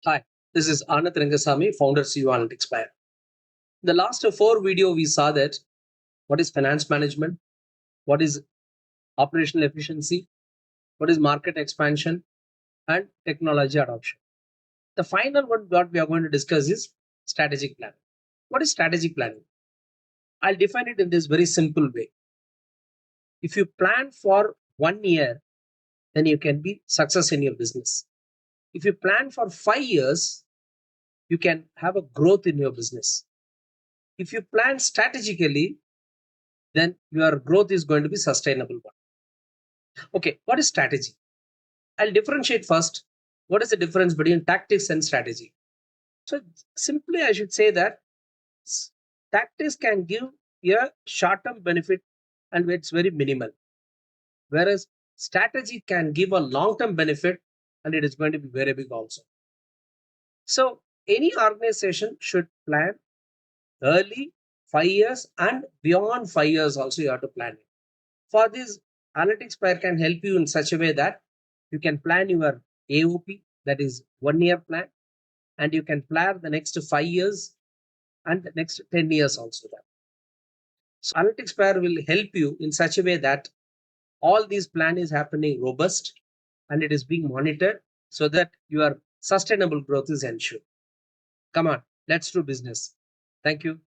Hi, this is Anand Rangasamy, founder CEO Analytics Buyer. The last four video we saw that what is finance management, what is operational efficiency, what is market expansion, and technology adoption. The final one what we are going to discuss is strategic planning. What is strategic planning? I'll define it in this very simple way. If you plan for 1 year, then you can be success in your business. If you plan for 5 years, you can have a growth in your business. If you plan strategically, then your growth is going to be sustainable one. Okay, what is strategy? I'll differentiate first. What is the difference between tactics and strategy? So simply I should say that tactics can give a short-term benefit and it's very minimal. Whereas strategy can give a long-term benefit and it is going to be very big also. So any organization should plan early, 5 years, and beyond 5 years also you have to plan it. For this, Analytics Pair can help you in such a way that you can plan your AOP, that is 1 year plan, and you can plan the next 5 years and the next 10 years also. That. So Analytics Pair will help you in such a way that all these plan is happening robust and it is being monitored so that your sustainable growth is ensured. Come on, let's do business. Thank you.